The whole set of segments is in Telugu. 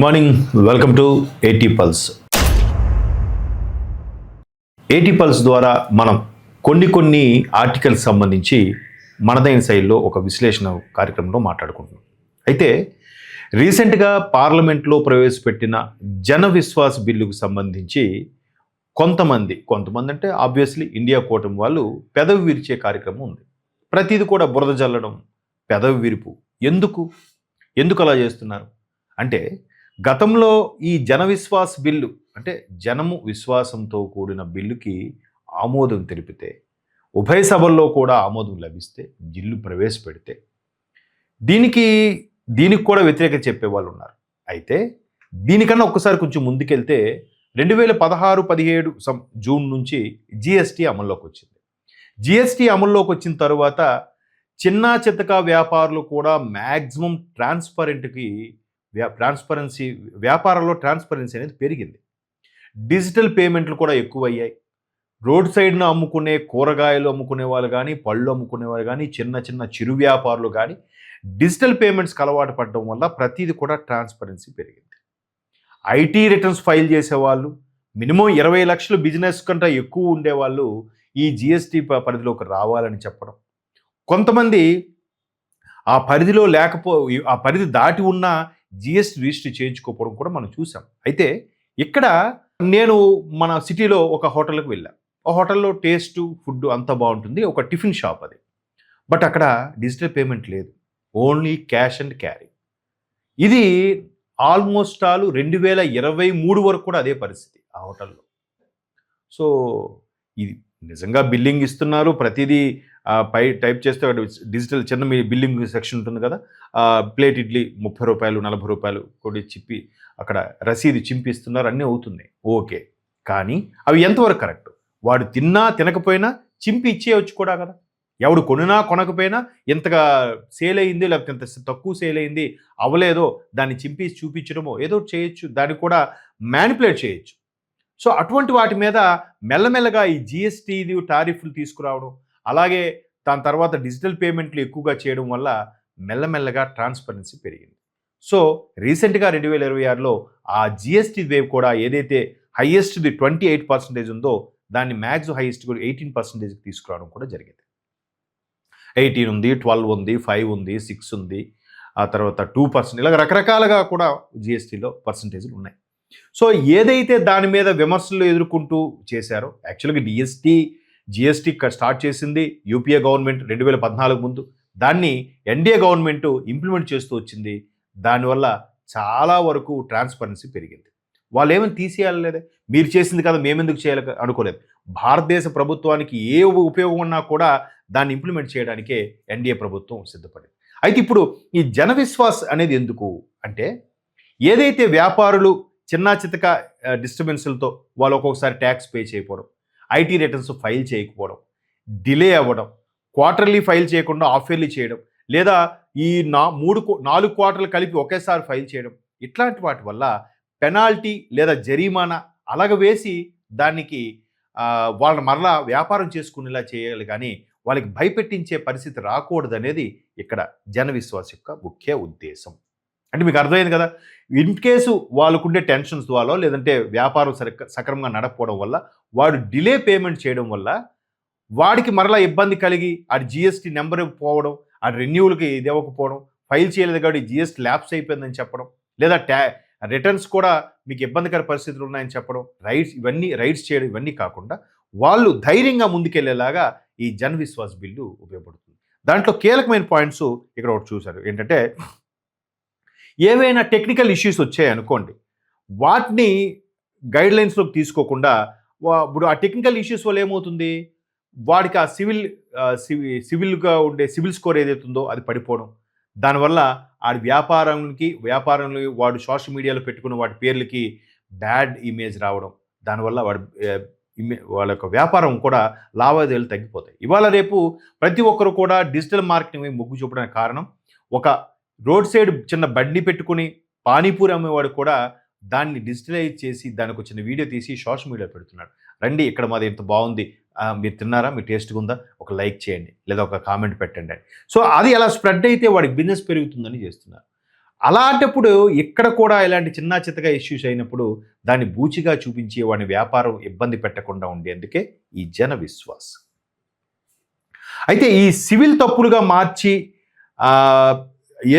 మార్నింగ్ వెల్కమ్ టు ఏటీ పల్స్. ఏటీ పల్స్ ద్వారా మనం కొన్ని ఆర్టికల్స్ సంబంధించి మనదైన శైలిలో ఒక విశ్లేషణ కార్యక్రమంలో మాట్లాడుకుంటున్నాం. అయితే రీసెంట్గా పార్లమెంట్లో ప్రవేశపెట్టిన జన విశ్వాస్ బిల్లుకు సంబంధించి కొంతమంది అంటే ఆబ్వియస్లీ ఇండియా కూటమి వాళ్ళు పెదవి విరిచే కార్యక్రమం ఉంది. ప్రతిది కూడా బురద జల్లడం, పెదవి విరుపు. ఎందుకు అలా చేస్తున్నారు అంటే, గతంలో ఈ జన విశ్వాస్ బిల్లు అంటే జనము విశ్వాసంతో కూడిన బిల్లుకి ఆమోదం తెలిపితే, ఉభయ సభల్లో కూడా ఆమోదం లభిస్తే, బిల్లు ప్రవేశపెడితే దీనికి కూడా వ్యతిరేకత చెప్పేవాళ్ళు ఉన్నారు. అయితే దీనికన్నా ఒక్కసారి కొంచెం ముందుకెళ్తే 2016-17 జూన్ నుంచి జిఎస్టీ అమల్లోకి వచ్చింది. జిఎస్టీ అమల్లోకి వచ్చిన తర్వాత చిన్న చితక వ్యాపారులు కూడా మ్యాక్సిమం వ్యాపారంలో ట్రాన్స్పరెన్సీ అనేది పెరిగింది. డిజిటల్ పేమెంట్లు కూడా ఎక్కువయ్యాయి. రోడ్ సైడ్ను అమ్ముకునే కూరగాయలు అమ్ముకునే వాళ్ళు కానీ, పళ్ళు అమ్ముకునే వాళ్ళు కానీ, చిన్న చిరు వ్యాపారులు కానీ డిజిటల్ పేమెంట్స్కి అలవాటు పడడం వల్ల ప్రతిదీ కూడా ట్రాన్స్పరెన్సీ పెరిగింది. ఐటీ రిటర్న్స్ ఫైల్ చేసేవాళ్ళు, మినిమం 20 లక్షలు బిజినెస్ కంటే ఎక్కువ ఉండేవాళ్ళు ఈ జిఎస్టీ పరిధిలోకి రావాలని చెప్పడం, కొంతమంది ఆ పరిధి దాటి ఉన్న జిఎస్టీ రిజిస్టర్ చేయించుకోకపోవడం కూడా మనం చూసాం. అయితే ఇక్కడ నేను మన సిటీలో ఒక హోటల్కి వెళ్ళాను. ఆ హోటల్లో టేస్ట్ ఫుడ్ అంతా బాగుంటుంది, ఒక టిఫిన్ షాప్ అది. బట్ అక్కడ డిజిటల్ పేమెంట్ లేదు, ఓన్లీ క్యాష్ అండ్ క్యారీ. ఇది ఆల్మోస్ట్ 2023 వరకు కూడా అదే పరిస్థితి ఆ హోటల్లో. సో ఇది నిజంగా బిల్లింగ్ ఇస్తున్నారు, ప్రతిదీ పై టైప్ చేస్తే డిజిటల్ చిన్న మీ బిల్లింగ్ సెక్షన్ ఉంటుంది కదా, ప్లేట్ ఇడ్లీ 30 రూపాయలు 40 రూపాయలు కూడా చిప్పి అక్కడ రసీదు చింపిస్తున్నారు, అన్నీ అవుతున్నాయి. ఓకే, కానీ అవి ఎంతవరకు కరెక్ట్? వాడు తినకపోయినా చింపి ఇచ్చేయచ్చు కూడా కదా. ఎవడు కొనకపోయినా ఎంతగా సేల్ అయింది, లేకపోతే ఎంత తక్కువ సేల్ అయింది అవలేదో దాన్ని చింపి చూపించడమో ఏదో చేయొచ్చు, దాన్ని కూడా మ్యానిపులేట్ చేయొచ్చు. సో అటువంటి వాటి మీద మెల్లమెల్లగా ఈ జిఎస్టీ టారిఫ్లు తీసుకురావడం, అలాగే దాని తర్వాత డిజిటల్ పేమెంట్లు ఎక్కువగా చేయడం వల్ల మెల్లమెల్లగా ట్రాన్స్పరెన్సీ పెరిగింది. సో రీసెంట్గా 2026లో ఆ జిఎస్టీ వేవ్ కూడా ఏదైతే హైయెస్ట్ది 28% ఉందో దాన్ని మ్యాక్స్ హైయెస్ట్ కూడా 18%కి తీసుకురావడం కూడా జరిగింది. 18 ఉంది, 12 ఉంది, 5 ఉంది, 6 ఉంది, ఆ తర్వాత 2%, ఇలా రకరకాలుగా కూడా జిఎస్టీలో పర్సంటేజ్లు ఉన్నాయి. సో ఏదైతే దాని మీద విమర్శలు ఎదుర్కొంటూ చేశారో, యాక్చువల్గా జిఎస్టీ స్టార్ట్ చేసింది యూపీఏ గవర్నమెంట్ 2014 ముందు, దాన్ని ఎన్డీఏ గవర్నమెంట్ ఇంప్లిమెంట్ చేస్తూ వచ్చింది. దానివల్ల చాలా వరకు ట్రాన్స్పరెన్సీ పెరిగింది. వాళ్ళు ఏమైనా తీసేయాలి లేదా, మీరు చేసింది కదా మేమెందుకు చేయాలి అనుకోలేదు. భారతదేశ ప్రభుత్వానికి ఏ ఉపయోగం ఉన్నా కూడా దాన్ని ఇంప్లిమెంట్ చేయడానికే ఎన్డీఏ ప్రభుత్వం సిద్ధపడింది. అయితే ఇప్పుడు ఈ జన విశ్వాస్ అనేది ఎందుకు అంటే, ఏదైతే వ్యాపారులు చిన్న చితక డిస్టర్బెన్స్లతో వాళ్ళు ఒక్కొక్కసారి ట్యాక్స్ పే చేయకపోవడం, ఐటీ రిటర్న్స్ ఫైల్ చేయకపోవడం, డిలే అవ్వడం, క్వార్టర్లీ ఫైల్ చేయకుండా హాఫ్ ఇయర్లీ చేయడం, లేదా ఈ 4 క్వార్టర్లు కలిపి ఒకేసారి ఫైల్ చేయడం, ఇట్లాంటి వాటి వల్ల పెనాల్టీ లేదా జరిమానా అలాగ వేసి దానికి వాళ్ళని మరలా వ్యాపారం చేసుకునేలా చేయాలి, కానీ వాళ్ళకి భయపెట్టించే పరిస్థితి రాకూడదు అనేది ఇక్కడ జన విశ్వాస్ యొక్క ముఖ్య ఉద్దేశం. అంటే మీకు అర్థమైంది కదా. ఇన్ కేసు వాళ్ళకుండే టెన్షన్స్ ద్వారా, లేదంటే వ్యాపారం సక్రమంగా నడకపోవడం వల్ల, వాడు డిలే పేమెంట్ చేయడం వల్ల వాడికి మరలా ఇబ్బంది కలిగి ఆ జిఎస్టీ నెంబర్ పోవడం, ఆ రెన్యూవల్కి ఇది ఇవ్వకపోవడం, ఫైల్ చేయలేదు కాబట్టి జిఎస్టీ ల్యాప్స్ అయిపోయిందని చెప్పడం, లేదా రిటర్న్స్ కూడా మీకు ఇబ్బందికర పరిస్థితులు ఉన్నాయని చెప్పడం, రైట్స్ చేయడం, ఇవన్నీ కాకుండా వాళ్ళు ధైర్యంగా ముందుకెళ్లేలాగా ఈ జన్ విశ్వాస్ బిల్లు ఉపయోగపడుతుంది. దాంట్లో కీలకమైన పాయింట్స్ ఇక్కడ ఒకటి చూశారు. ఏంటంటే, ఏవైనా టెక్నికల్ ఇష్యూస్ వచ్చాయనుకోండి, వాటిని గైడ్లైన్స్లోకి తీసుకోకుండా ఇప్పుడు ఆ టెక్నికల్ ఇష్యూస్ వల్ల ఏమవుతుంది, వాడికి ఆ సివిల్గా ఉండే సివిల్ స్కోర్ ఏదైతుందో అది పడిపోవడం, దానివల్ల ఆ వ్యాపారంలో వాడు సోషల్ మీడియాలో పెట్టుకున్న వాటి పేర్లకి బ్యాడ్ ఇమేజ్ రావడం, దానివల్ల వాళ్ళ యొక్క వ్యాపారం కూడా లావాదేవీలు తగ్గిపోతాయి. ఇవాళ రేపు ప్రతి ఒక్కరు కూడా డిజిటల్ మార్కెటింగ్ మొగ్గు చూపడానికి కారణం, ఒక రోడ్ సైడ్ చిన్న బండి పెట్టుకుని పానీపూరి అమ్మేవాడు కూడా దాన్ని డిజిటలైజ్ చేసి దానికి వచ్చిన వీడియో తీసి సోషల్ మీడియా పెడుతున్నాడు. రండి ఇక్కడ మాది ఎంత బాగుంది, మీరు తిన్నారా, మీ టేస్ట్గా ఉందా, ఒక లైక్ చేయండి లేదా ఒక కామెంట్ పెట్టండి. సో అది అలా స్ప్రెడ్ అయితే వాడికి బిజినెస్ పెరుగుతుందని చేస్తున్నారు. అలాంటప్పుడు ఇక్కడ కూడా ఇలాంటి చిన్న చితక ఇష్యూస్ అయినప్పుడు దాన్ని బూచిగా చూపించి వాడి వ్యాపారం ఇబ్బంది పెట్టకుండా ఉండేందుకే ఈ జన విశ్వాస్. అయితే ఈ సివిల్ తప్పులుగా మార్చి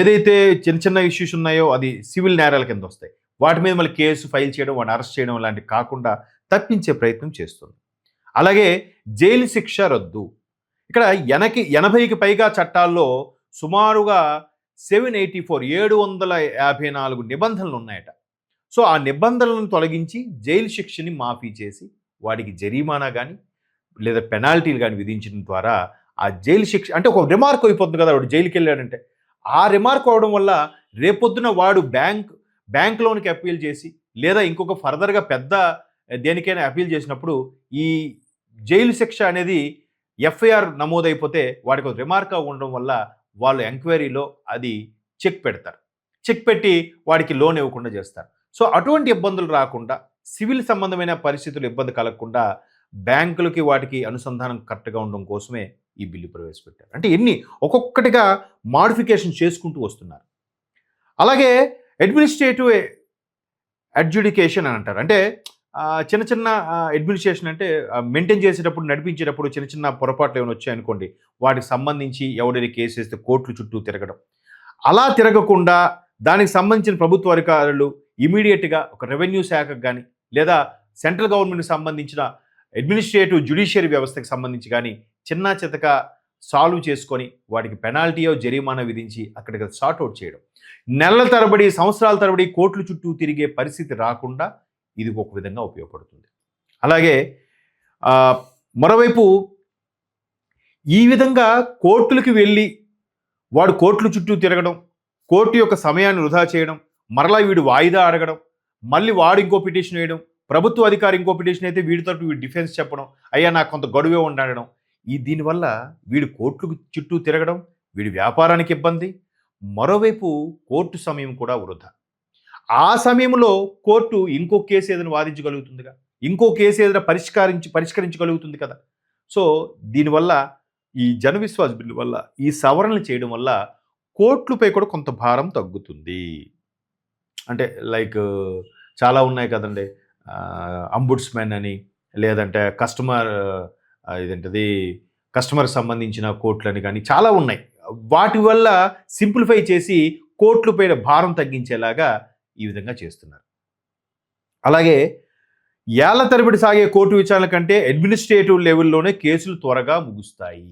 ఏదైతే చిన్న చిన్న ఇష్యూస్ ఉన్నాయో అది సివిల్ నేరాల కింద వస్తాయి. వాటి మీద మళ్ళీ కేసు ఫైల్ చేయడం, వాడిని అరెస్ట్ చేయడం లాంటివి కాకుండా తప్పించే ప్రయత్నం చేస్తుంది. అలాగే జైలు శిక్ష రద్దు. ఇక్కడ 80కి పైగా చట్టాల్లో సుమారుగా 754 నిబంధనలు ఉన్నాయట. సో ఆ నిబంధనలను తొలగించి జైలు శిక్షని మాఫీ చేసి వాడికి జరిమానా కానీ లేదా పెనాల్టీలు కానీ విధించడం ద్వారా ఆ జైలు శిక్ష అంటే ఒక రిమార్క్ అయిపోతుంది కదా, వాడు జైలుకి వెళ్ళాడంటే. ఆ రిమార్క్ అవడం వల్ల రేపొద్దున వాడు బ్యాంక్ లోన్కి అప్పీల్ చేసి లేదా ఇంకొక ఫర్దర్గా పెద్ద దేనికైనా అప్పీల్ చేసినప్పుడు ఈ జైలు శిక్ష అనేది ఎఫ్ఐఆర్ నమోదైపోతే వాడికి ఒక రిమార్క్ ఉండడం వల్ల వాళ్ళు ఎంక్వైరీలో అది చెక్ పెడతారు. చెక్ పెట్టి వాడికి లోన్ ఇవ్వకుండా చేస్తారు. సో అటువంటి ఇబ్బందులు రాకుండా, సివిల్ సంబంధమైన పరిస్థితులు ఇబ్బంది కలగకుండా బ్యాంకులకి వాటికి అనుసంధానం కరెక్ట్గా ఉండడం కోసమే ఈ బిల్లు ప్రవేశపెట్టారు. అంటే ఒక్కొక్కటిగా మాడిఫికేషన్ చేసుకుంటూ వస్తున్నారు. అలాగే అడ్మినిస్ట్రేటివ్ అడ్జుడికేషన్ అని అంటారు. అంటే చిన్న చిన్న అడ్మినిస్ట్రేషన్ అంటే మెయింటైన్ చేసేటప్పుడు, నడిపించేటప్పుడు చిన్న చిన్న పొరపాట్లు ఏమైనా వచ్చాయనుకోండి, వాటికి సంబంధించి ఎవరైనా కేసు వేస్తే కోర్టుల చుట్టూ తిరగడం. అలా తిరగకుండా దానికి సంబంధించిన ప్రభుత్వ అధికారులు ఇమీడియట్గా ఒక రెవెన్యూ శాఖకు కానీ లేదా సెంట్రల్ గవర్నమెంట్కి సంబంధించిన అడ్మినిస్ట్రేటివ్ జ్యుడిషియరీ వ్యవస్థకు సంబంధించి కానీ చిన్న చితక సాల్వ్ చేసుకొని వాడికి పెనాల్టీయో జరిమానా విధించి అక్కడికి సార్ట్అవుట్ చేయడం. నెలల తరబడి, సంవత్సరాల తరబడి కోర్టుల చుట్టూ తిరిగే పరిస్థితి రాకుండా ఇది ఒక విధంగా ఉపయోగపడుతుంది. అలాగే మరోవైపు ఈ విధంగా కోర్టులకు వెళ్ళి వాడు కోర్టుల చుట్టూ తిరగడం, కోర్టు యొక్క సమయాన్ని వృధా చేయడం, మరలా వీడు వాయిదా అడగడం, మళ్ళీ వాడు ఇంకో పిటిషన్ వేయడం, ప్రభుత్వ అధికారి ఇంకో పిటిషన్ అయితే వీడి తరపు వీడు డిఫెన్స్ చెప్పడం, అయ్యా నాకు కొంత గడువే ఉండడం. దీనివల్ల వీడు కోర్టులకు చుట్టూ తిరగడం, వీడి వ్యాపారానికి ఇబ్బంది, మరోవైపు కోర్టు సమయం కూడా వృధా. ఆ సమయంలో కోర్టు ఇంకో కేసు ఏదైనా వాదించగలుగుతుందిగా, ఇంకో కేసు ఏదైనా పరిష్కరించగలుగుతుంది కదా. సో దీనివల్ల ఈ జన విశ్వాస్ బిల్లు వల్ల, ఈ సవరణలు చేయడం వల్ల కోర్టులపై కూడా కొంత భారం తగ్గుతుంది. అంటే లైక్ చాలా ఉన్నాయి కదండి, అంబుడ్స్మెన్ అని, లేదంటే కస్టమర్ సంబంధించిన కోర్టులని కానీ చాలా ఉన్నాయి. వాటి వల్ల సింప్లిఫై చేసి కోర్టులపై భారం తగ్గించేలాగా ఈ విధంగా చేస్తున్నారు. అలాగే ఏళ్ల తరబడి సాగే కోర్టు విచారణ కంటే అడ్మినిస్ట్రేటివ్ లెవెల్లోనే కేసులు త్వరగా ముగుస్తాయి.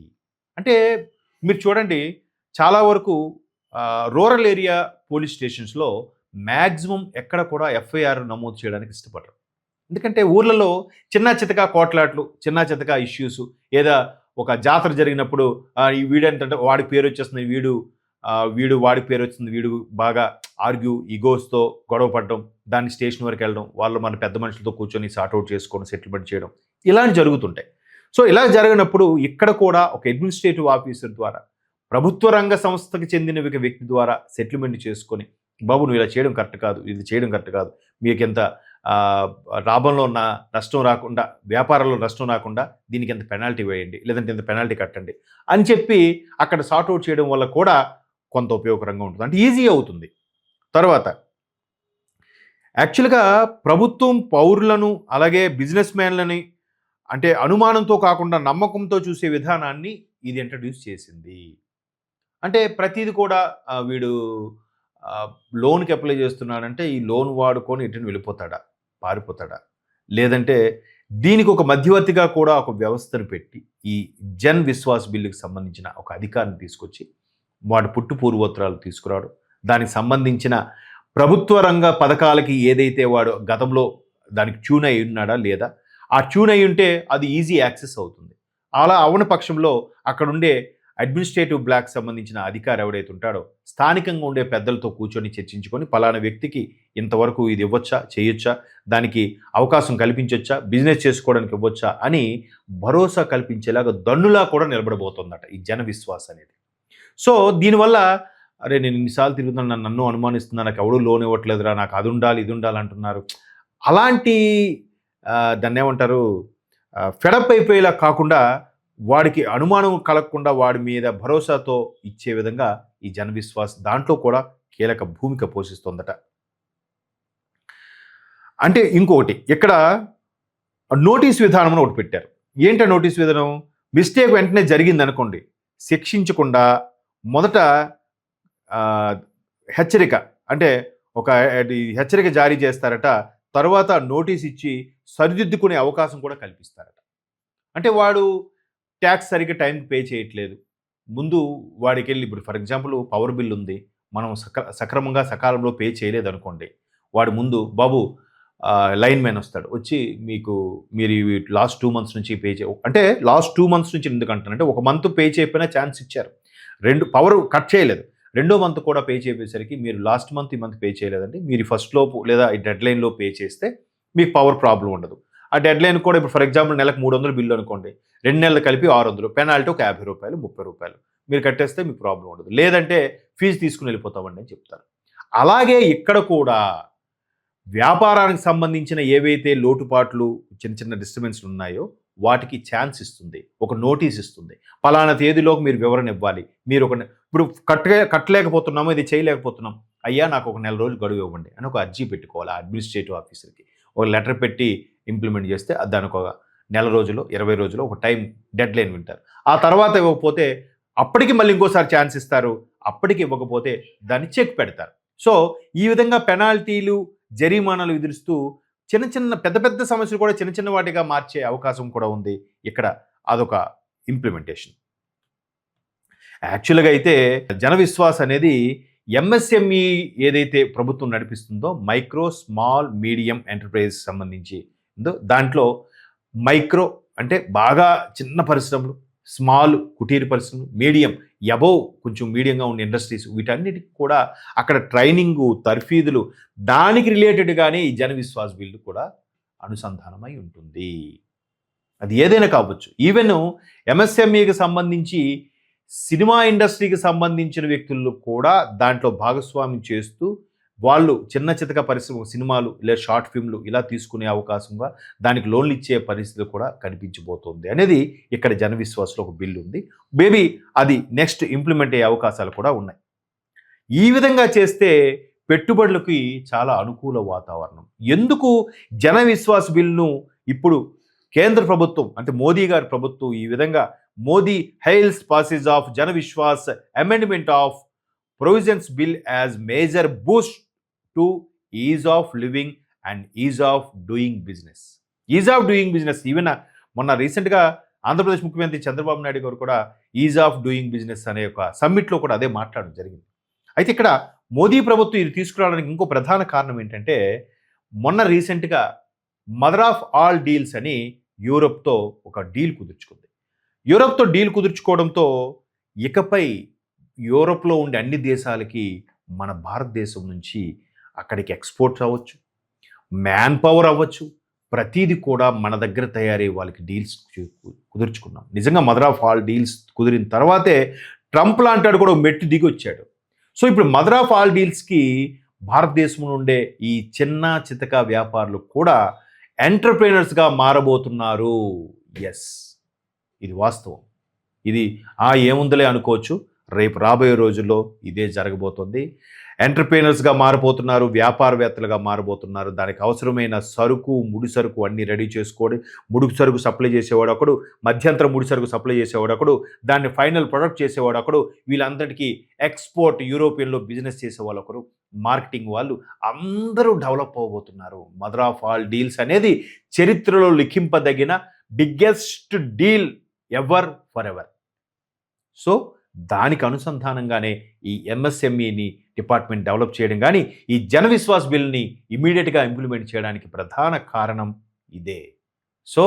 అంటే మీరు చూడండి, చాలా వరకు రూరల్ ఏరియా పోలీస్ స్టేషన్స్లో మ్యాక్సిమం ఎక్కడ కూడా ఎఫ్ఐఆర్ నమోదు చేయడానికి ఇష్టపడరు. ఎందుకంటే ఊర్లలో చిన్న చితక కోట్లాట్లు, చిన్న చితక ఇష్యూస్, ఏదో ఒక జాతర జరిగినప్పుడు వీడంటే వాడి పేరు వచ్చేస్తుంది, వీడు వాడి పేరు వచ్చింది, వీడు బాగా ఈగోస్తో గొడవ పడడం, దాన్ని స్టేషన్ వరకు వెళ్ళడం, వాళ్ళు మన పెద్ద మనుషులతో కూర్చొని సార్ట్అవుట్ చేసుకోవడం, సెటిల్మెంట్ చేయడం, ఇలాంటి జరుగుతుంటాయి. సో ఇలా జరిగినప్పుడు ఇక్కడ కూడా ఒక అడ్మినిస్ట్రేటివ్ ఆఫీసర్ ద్వారా, ప్రభుత్వ రంగ సంస్థకి చెందిన వ్యక్తి ద్వారా సెటిల్మెంట్ చేసుకొని, బాబు నువ్వు ఇలా చేయడం కరెక్ట్ కాదు, ఇది చేయడం కరెక్ట్ కాదు, మీకు ఎంత లాభంలో ఉన్న నష్టం రాకుండా, వ్యాపారంలో నష్టం రాకుండా దీనికి ఎంత పెనాల్టీ వేయండి, లేదంటే ఎంత పెనాల్టీ కట్టండి అని చెప్పి అక్కడ సార్ట్అవుట్ చేయడం వల్ల కూడా కొంత ఉపయోగకరంగా ఉంటుంది. అంటే ఈజీ అవుతుంది. తర్వాత యాక్చువల్గా ప్రభుత్వం పౌరులను అలాగే బిజినెస్ మ్యాన్లని అంటే అనుమానంతో కాకుండా నమ్మకంతో చూసే విధానాన్ని ఇది ఇంట్రడ్యూస్ చేసింది. అంటే ప్రతిది కూడా వీడు లోన్కి అప్లై చేస్తున్నాడంటే ఈ లోన్ వాడుకొని ఎటు వెళ్ళిపోతాడా, పారిపోతాడా, లేదంటే దీనికి ఒక మధ్యవర్తిగా కూడా ఒక వ్యవస్థను పెట్టి ఈ జన్ విశ్వాస్ బిల్లుకి సంబంధించిన ఒక అధికారిని తీసుకొచ్చి వాడు పుట్టు పూర్వోత్తరాలు తీసుకురావడం, దానికి సంబంధించిన ప్రభుత్వ రంగ పథకాలకి ఏదైతే వాడు గతంలో దానికి ట్యూన్ అయి ఉన్నాడా లేదా, ఆ ట్యూన్ అయి ఉంటే అది ఈజీ యాక్సెస్ అవుతుంది. అలా అవని పక్షంలో అక్కడుండే అడ్మినిస్ట్రేటివ్ బ్లాక్ సంబంధించిన అధికారి ఎవడైతే ఉంటాడో స్థానికంగా ఉండే పెద్దలతో కూర్చొని చర్చించుకొని పలానా వ్యక్తికి ఇంతవరకు ఇది ఇవ్వచ్చా, చేయొచ్చా, దానికి అవకాశం కల్పించొచ్చా, బిజినెస్ చేసుకోవడానికి ఇవ్వచ్చా అని భరోసా కల్పించేలాగా దన్నులా కూడా నిలబడబోతుందట ఈ జన విశ్వాస్ అనేది. సో దీనివల్ల అరే నేను ఇన్నిసార్లు తిరుగుతున్నా, నన్ను అనుమానిస్తున్నా, నాకు ఎవడూ లోన్ ఇవ్వట్లేదురా, నాకు అది ఉండాలి ఇది ఉండాలి అంటున్నారు, అలాంటి దాన్ని ఏమంటారు ఫెడప్ అయిపోయేలా కాకుండా వాడికి అనుమానం కలగకుండా వాడి మీద భరోసాతో ఇచ్చే విధంగా ఈ జన విశ్వాస్ దాంట్లో కూడా కీలక భూమిక పోషిస్తోందట. అంటే ఇంకొకటి ఇక్కడ నోటీస్ విధానం ఒకటి పెట్టారు. ఏంటో నోటీస్ విధానం? మిస్టేక్ వెంటనే జరిగిందనుకోండి, శిక్షించకుండా మొదట హెచ్చరిక, అంటే ఒక హెచ్చరిక జారీ చేస్తారట. తర్వాత నోటీస్ ఇచ్చి సరిదిద్దుకునే అవకాశం కూడా కల్పిస్తారట. అంటే వాడు ట్యాక్స్ సరిగ్గా టైంకి పే చేయట్లేదు, ముందు వాడికి వెళ్ళి, ఇప్పుడు ఫర్ ఎగ్జాంపుల్ పవర్ బిల్ ఉంది, మనం సక్రమంగా సకాలంలో పే చేయలేదనుకోండి, వాడు ముందు బాబు లైన్ మ్యాన్ వస్తాడు, వచ్చి మీరు లాస్ట్ 2 months నుంచి పే అంటే లాస్ట్ 2 months నుంచి ఎందుకంటానంటే, ఒక మంత్ పే చేయకపోయినా ఛాన్స్ ఇచ్చారు, పవర్ కట్ చేయలేదు, 2వ మంత్ కూడా పే చేసేసరికి మీరు లాస్ట్ మంత్ ఈ మంత్ పే చేయలేదండి, మీరు ఫస్ట్ లోపు లేదా ఈ డెడ్ లైన్లో పే చేస్తే మీకు పవర్ ప్రాబ్లం ఉండదు. ఆ డెడ్ లైన్ కూడా ఇప్పుడు ఫర్ ఎగ్జాంపుల్ నెలకు 300 బిల్లు అనుకోండి, 2 నెలలు కలిపి 600, పెనాల్టీ ఒక 50 రూపాయలు 30 రూపాయలు మీరు కట్టేస్తే మీకు ప్రాబ్లం ఉండదు, లేదంటే ఫీజు తీసుకుని వెళ్ళిపోతామండి అని చెప్తారు. అలాగే ఇక్కడ కూడా వ్యాపారానికి సంబంధించిన ఏవైతే లోటుపాట్లు, చిన్న చిన్న డిస్టర్బెన్స్లు ఉన్నాయో వాటికి ఛాన్స్ ఇస్తుంది, ఒక నోటీస్ ఇస్తుంది. పలానా తేదీలోకి మీరు వివరణ ఇవ్వాలి, మీరు ఇప్పుడు కట్టలేకపోతున్నాము, ఇది చేయలేకపోతున్నాం, అయ్యా నాకు ఒక నెల రోజులు గడువు ఇవ్వండి అని ఒక అర్జీ పెట్టుకోవాలి అడ్మినిస్ట్రేటివ్ ఆఫీసర్కి, ఒక లెటర్ పెట్టి ఇంప్లిమెంట్ చేస్తే దానికి ఒక నెల రోజులు 20 రోజులు ఒక టైం డెడ్ లైన్ వింటారు. ఆ తర్వాత ఇవ్వకపోతే అప్పటికి మళ్ళీ ఇంకోసారి ఛాన్స్ ఇస్తారు, అప్పటికి ఇవ్వకపోతే దాన్ని చెక్ పెడతారు. సో ఈ విధంగా పెనాల్టీలు, జరిమానాలు విధిస్తూ చిన్న చిన్న పెద్ద సమస్యలు కూడా చిన్న చిన్న వాటిగా మార్చే అవకాశం కూడా ఉంది ఇక్కడ. అదొక ఇంప్లిమెంటేషన్. యాక్చువల్గా అయితే జన విశ్వాస్ అనేది ఎంఎస్ఎంఈ ఏదైతే ప్రభుత్వం నడిపిస్తుందో, మైక్రో స్మాల్ మీడియం ఎంటర్ప్రైజ్ సంబంధించి దాంట్లో మైక్రో అంటే బాగా చిన్న పరిశ్రమలు, స్మాల్ కుటీర పరిశ్రమలు, మీడియం అబోవ్ కొంచెం మీడియంగా ఉన్న ఇండస్ట్రీస్, వీటన్నిటికి కూడా అక్కడ ట్రైనింగు, తర్ఫీదులు, దానికి రిలేటెడ్గానే ఈ జన విశ్వాస్ బిల్లు కూడా అనుసంధానమై ఉంటుంది. అది ఏదైనా కావచ్చు. ఈవెన్ ఎంఎస్ఎంఈకి సంబంధించి సినిమా ఇండస్ట్రీకి సంబంధించిన వ్యక్తులు కూడా దాంట్లో భాగస్వామ్యం చేస్తూ వాళ్ళు చిన్న చితక పరిశ్రమ, సినిమాలు లేదా షార్ట్ ఫిల్మ్లు ఇలా తీసుకునే అవకాశంగా దానికి లోన్లు ఇచ్చే పరిస్థితి కూడా కనిపించబోతోంది అనేది ఇక్కడ జన విశ్వాస్లో ఒక బిల్లు ఉంది. మేబీ అది నెక్స్ట్ ఇంప్లిమెంట్ అయ్యే అవకాశాలు కూడా ఉన్నాయి. ఈ విధంగా చేస్తే పెట్టుబడులకి చాలా అనుకూల వాతావరణం. ఎందుకు జన విశ్వాస్ బిల్లును ఇప్పుడు కేంద్ర ప్రభుత్వం అంటే మోదీ గారి ప్రభుత్వం ఈ విధంగా మోదీ హెయిల్స్ పాసేజ్ ఆఫ్ జన Vishwas amendment of provisions bill as major Boost to is of living and is of doing business. Is of doing business even మొన్న రీసెంట్గా ఆంధ్రప్రదేశ్ ముఖ్యమంత్రి చంద్రబాబు నాయుడు గారు కూడా ఈజ్ ఆఫ్ డూయింగ్ బిజినెస్ అనే ఒక సమ్మిట్లో కూడా అదే మాట్లాడడం జరిగింది. అయితే ఇక్కడ మోదీ ప్రభుత్వం ఇది తీసుకురావడానికి ఇంకో ప్రధాన కారణం ఏంటంటే, మొన్న రీసెంట్గా మదర్ ఆఫ్ ఆల్ డీల్స్ అని యూరోప్తో ఒక డీల్ కుదుర్చుకుంది. యూరోప్తో డీల్ కుదుర్చుకోవడంతో ఇకపై యూరోప్లో ఉండే అన్ని దేశాలకి మన భారతదేశం నుంచి అక్కడికి ఎక్స్పోర్ట్స్ అవ్వచ్చు, మ్యాన్ పవర్ అవ్వచ్చు, ప్రతిదీ కూడా మన దగ్గర తయారయ్యే వాళ్ళకి డీల్స్ కుదుర్చుకున్నాం. నిజంగా మదర్ ఆఫ్ ఆల్ డీల్స్ కుదిరిన తర్వాతే ట్రంప్ లాంటాడు కూడా మెట్టు దిగి వచ్చాడు. సో ఇప్పుడు మదర్ ఆఫ్ ఆల్ డీల్స్కి భారతదేశంలో ఉండే ఈ చిన్న చితక వ్యాపారులు కూడా ఎంటర్ప్రైనర్స్గా మారబోతున్నారు. ఎస్, ఇది వాస్తవం. ఇది ఏముందలే అనుకోవచ్చు, రేపు రాబోయే రోజుల్లో ఇదే జరగబోతుంది. ఎంటర్ప్రైనర్స్గా మారిపోతున్నారు, వ్యాపారవేత్తలుగా మారబోతున్నారు. దానికి అవసరమైన సరుకు, ముడి సరుకు అన్నీ రెడీ చేసుకోండి. ముడి సరుకు సప్లై చేసేవాడు ఒకడు, మధ్యంతర ముడి సరుకు సప్లై చేసేవాడు ఒకడు, దాన్ని ఫైనల్ ప్రొడక్ట్ చేసేవాడు ఒకడు, వీళ్ళందరికీ ఎక్స్పోర్ట్ యూరోపియన్లో బిజినెస్ చేసేవాళ్ళు ఒకరు, మార్కెటింగ్ వాళ్ళు అందరూ డెవలప్ అవ్వబోతున్నారు. మదర్ ఆఫ్ ఆల్ డీల్స్ అనేది చరిత్రలో లిఖింపదగిన biggest deal ever for ever. So దానికి అనుసంధానంగానే ఈ ఎంఎస్ఎంఈని డిపార్ట్మెంట్ డెవలప్ చేయడం కానీ ఈ జన విశ్వాస్ బిల్ని ఇమీడియట్గా ఇంప్లిమెంట్ చేయడానికి ప్రధాన కారణం ఇదే. సో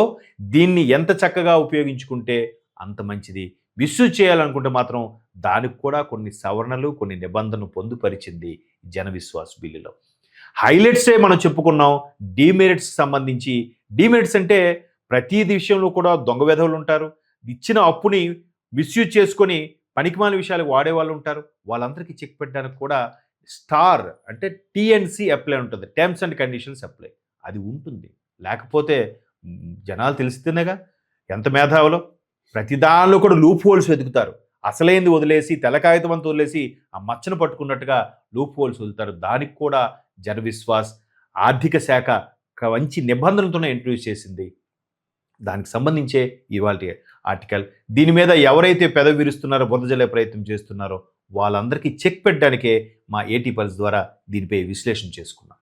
దీన్ని ఎంత చక్కగా ఉపయోగించుకుంటే అంత మంచిది. మిస్యూజ్ చేయాలనుకుంటే మాత్రం దానికి కూడా కొన్ని సవరణలు, కొన్ని నిబంధనలు పొందుపరిచింది జన విశ్వాస్ బిల్లులో. హైలైట్సే మనం చెప్పుకున్నాం. డీమెరిట్స్ సంబంధించి, డీమెరిట్స్ అంటే ప్రతి విషయంలో కూడా దొంగ వెధవులు ఉంటారు, ఇచ్చిన అప్పుని మిస్యూజ్ చేసుకొని పనికిమాల విషయాలకు వాడేవాళ్ళు ఉంటారు. వాళ్ళందరికీ చెక్ పెట్టడానికి కూడా స్టార్ అంటే టీఎన్సీ అప్లై ఉంటుంది, టర్మ్స్ అండ్ కండిషన్స్ అప్లై, అది ఉంటుంది. లేకపోతే జనాలు తెలిస్తేనేగా ఎంత మేధావులో, ప్రతి దానిలో కూడా లూప్ హోల్స్ వెతుకుతారు. అసలైంది వదిలేసి, తెల్లకాగితం అంతా వదిలేసి ఆ మచ్చను పట్టుకున్నట్టుగా లూప్ హోల్స్ వదులుతారు. దానికి కూడా జనవిశ్వాస్ ఆర్థిక శాఖ మంచి నిబంధనలతోనే ఇంట్రడ్యూస్ చేసింది. దానికి సంబంధించే ఇవాల్టి ఆర్టికల్. దీని మీద ఎవరైతే పెదవి విరుస్తున్నారో, బురద జల్లే ప్రయత్నం చేస్తున్నారో వాళ్ళందరికీ చెక్ పెట్టడానికే మా ఏటీ పల్స్ ద్వారా దీనిపై విశ్లేషణ చేసుకున్నాం.